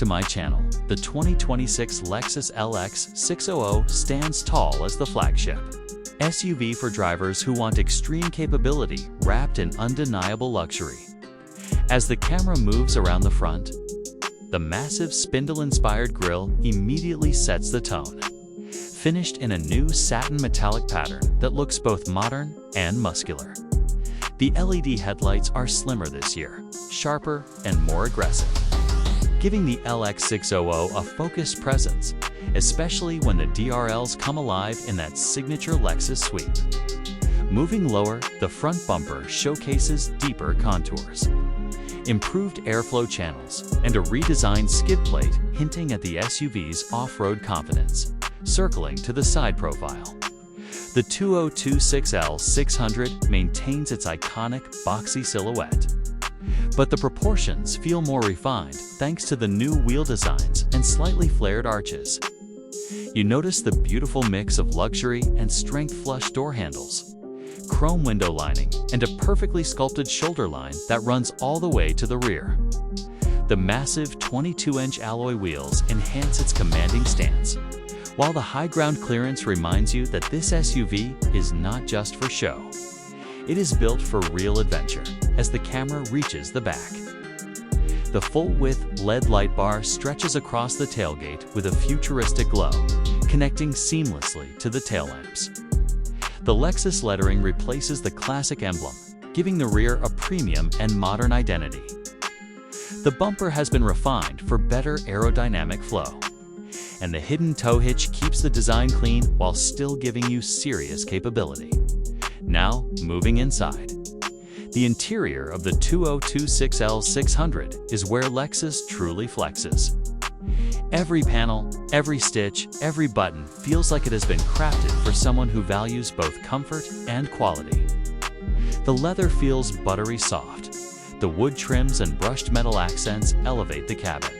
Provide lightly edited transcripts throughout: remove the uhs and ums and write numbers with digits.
to my channel. The 2026 Lexus LX600 stands tall as the flagship SUV for drivers who want extreme capability wrapped in undeniable luxury. As the camera moves around the front, the massive spindle-inspired grille immediately sets the tone. Finished in a new satin metallic pattern that looks both modern and muscular. The LED headlights are slimmer this year, sharper and more aggressive, giving the LX600 a focused presence, especially when the DRLs come alive in that signature Lexus sweep. Moving lower, the front bumper showcases deeper contours, improved airflow channels, and a redesigned skid plate hinting at the SUV's off-road confidence, circling to the side profile. The 2026 LX600 maintains its iconic, boxy silhouette, but the proportions feel more refined thanks to the new wheel designs and slightly flared arches. You notice the beautiful mix of luxury and strength flush door handles, chrome window lining, and a perfectly sculpted shoulder line that runs all the way to the rear. The massive 22-inch alloy wheels enhance its commanding stance, while the high ground clearance reminds you that this SUV is not just for show. It is built for real adventure as the camera reaches the back. The full-width LED light bar stretches across the tailgate with a futuristic glow, connecting seamlessly to the tail lamps. The Lexus lettering replaces the classic emblem, giving the rear a premium and modern identity. The bumper has been refined for better aerodynamic flow, and the hidden tow hitch keeps the design clean while still giving you serious capability. Now, moving inside. The interior of the 2026 LX600 is where Lexus truly flexes. Every panel, every stitch, every button feels like it has been crafted for someone who values both comfort and quality. The leather feels buttery soft. The wood trims and brushed metal accents elevate the cabin.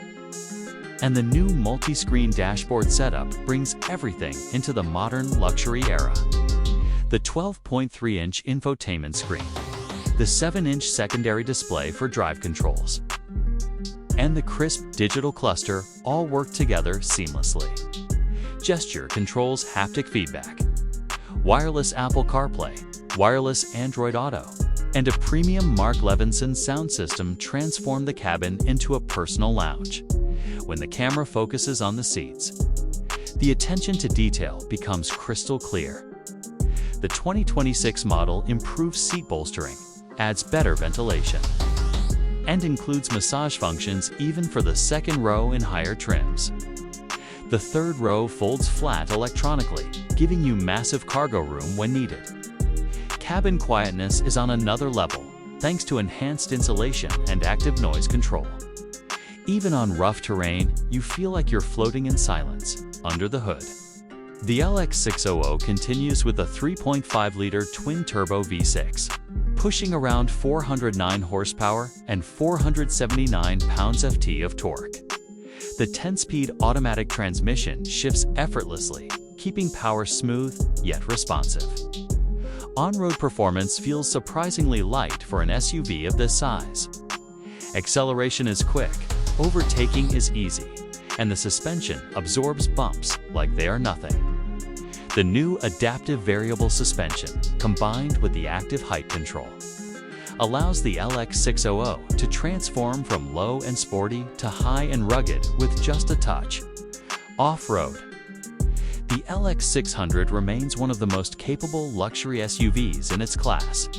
And the new multi-screen dashboard setup brings everything into the modern luxury era. The 12.3-inch infotainment screen, the 7-inch secondary display for drive controls, and the crisp digital cluster all work together seamlessly. Gesture controls haptic feedback, wireless Apple CarPlay, wireless Android Auto, and a premium Mark Levinson sound system transform the cabin into a personal lounge. When the camera focuses on the seats, the attention to detail becomes crystal clear. The 2026 model improves seat bolstering, adds better ventilation, and includes massage functions even for the second row in higher trims. The third row folds flat electronically, giving you massive cargo room when needed. Cabin quietness is on another level, thanks to enhanced insulation and active noise control. Even on rough terrain, you feel like you're floating in silence under the hood. The LX600 continues with a 3.5-liter twin-turbo V6, pushing around 409 horsepower and 479 pounds-ft of torque. The 10-speed automatic transmission shifts effortlessly, keeping power smooth yet responsive. On-road performance feels surprisingly light for an SUV of this size. Acceleration is quick, overtaking is easy, and the suspension absorbs bumps like they are nothing. The new adaptive variable suspension, combined with the active height control, allows the LX600 to transform from low and sporty to high and rugged with just a touch. Off-road. The LX600 remains one of the most capable luxury SUVs in its class.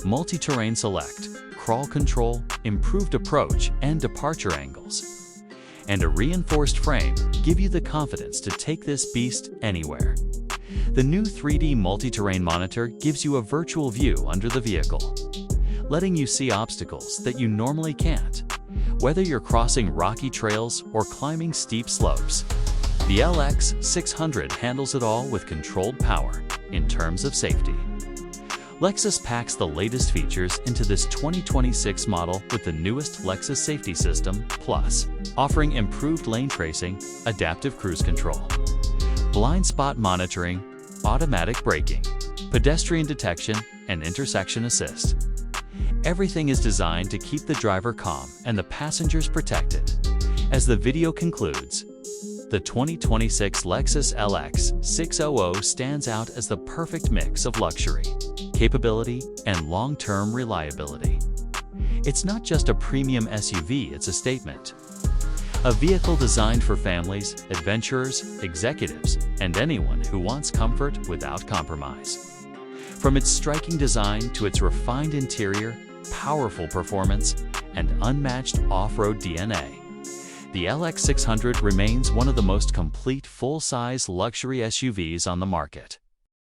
Multi-terrain select, crawl control, improved approach and departure angles, and a reinforced frame give you the confidence to take this beast anywhere. The new 3D multi-terrain monitor gives you a virtual view under the vehicle, letting you see obstacles that you normally can't, whether you're crossing rocky trails or climbing steep slopes. The LX600 handles it all with controlled power in terms of safety. Lexus packs the latest features into this 2026 model with the newest Lexus Safety System Plus, offering improved lane tracing, adaptive cruise control, blind spot monitoring, automatic braking, pedestrian detection, and intersection assist. Everything is designed to keep the driver calm and the passengers protected. As the video concludes, the 2026 Lexus LX600 stands out as the perfect mix of luxury, capability, and long-term reliability. It's not just a premium SUV, it's a statement. A vehicle designed for families, adventurers, executives, and anyone who wants comfort without compromise. From its striking design to its refined interior, powerful performance, and unmatched off-road DNA, the LX600 remains one of the most complete full-size luxury SUVs on the market.